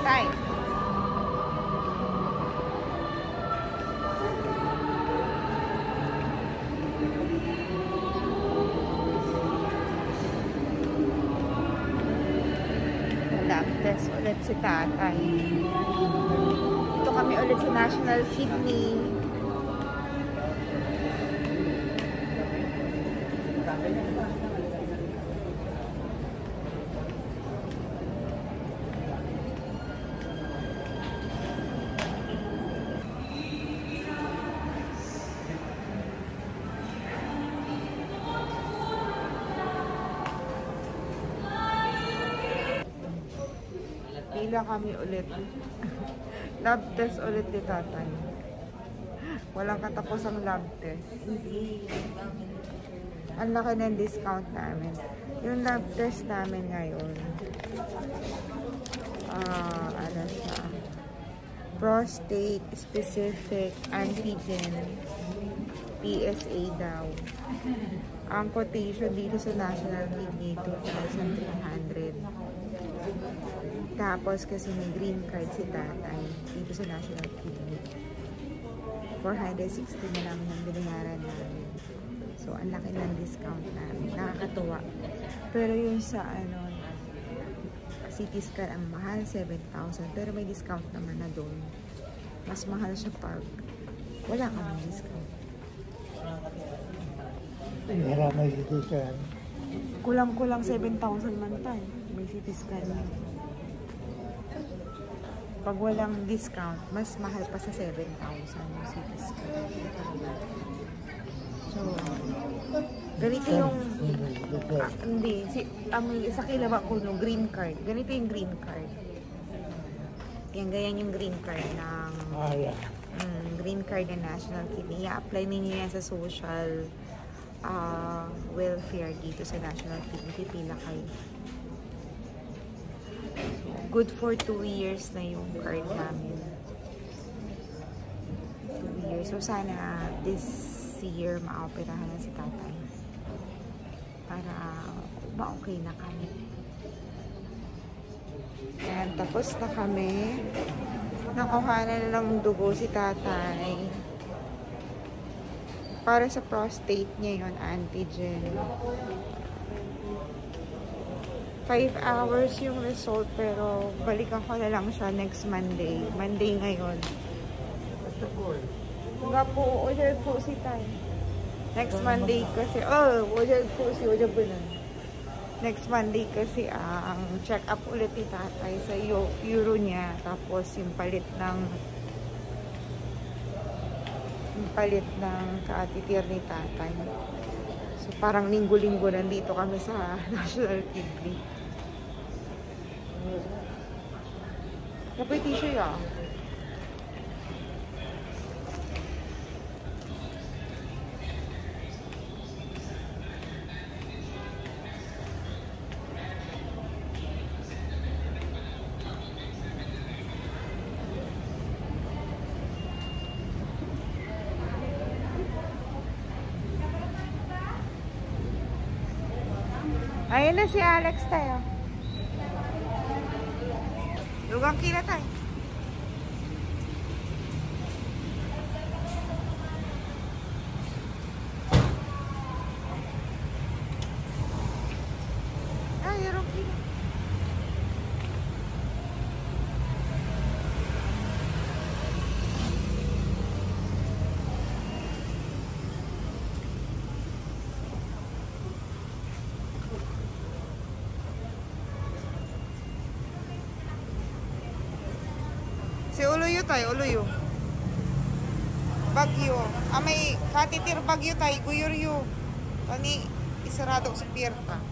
Tay. Test ulit si tatay. Ito kami ulit sa National Kidney. Pila kami ulit. Lab test ulit ni tatay. Walang katapos ang lab test. Ang laki ng discount namin. Yung lab test namin ngayon, ano siya? Prostate specific antigen. PSA daw. Ang quotation dito sa National Kidney, 2,300. Tapos kasi may green card si tatay dito sa National Kidney. 460 na lang yung binayaran namin. So, ang laki ng discount namin. Nakakatuwa. Pero yung sa CT scan ang mahal, 7,000. Pero may discount naman na doon. Mas mahal siya pag wala kang discount. Hira may CT scan. Kulang-kulang 7,000 man tayo. May CT scan niya. Pag walang discount, mas mahal pa sa 7,000 yung CT scan. So, ganito yung hindi, sa kilaba ko no, green card. Ganito yung green card. Yan, ganyan yung green card ng green card ng National Kidney. I-apply ninyo yan sa social welfare dito sa National Kidney. Pipila kayo. Good for 2 years na yung card namin. 2 years. So, sana this year ma-operahan na si tatay. Para ma-okay na kami. Ayan, tapos na kami. Nakuha na ng dugo si tatay. Para sa prostate niya yun, antigen. 5 hours yung result, pero balikan ko na lang siya next Monday. Monday ngayon. Nga po, order po si Tay. Next Monday kasi, order po si next Monday kasi ang check-up ulit ni tatay sa euro niya. Tapos yung palit ng catheter ni tatay. So parang linggo-linggo nandito kami sa National Kidney. Kapag tissue yan. Ayun na si Alex tayo. Lugang kina tayo. Yung kina. Si Uluyo tayo, Uluyo. Bagyo. May katitir Bagyo tayo, Guyuryo. Tani, isarado sa pierta.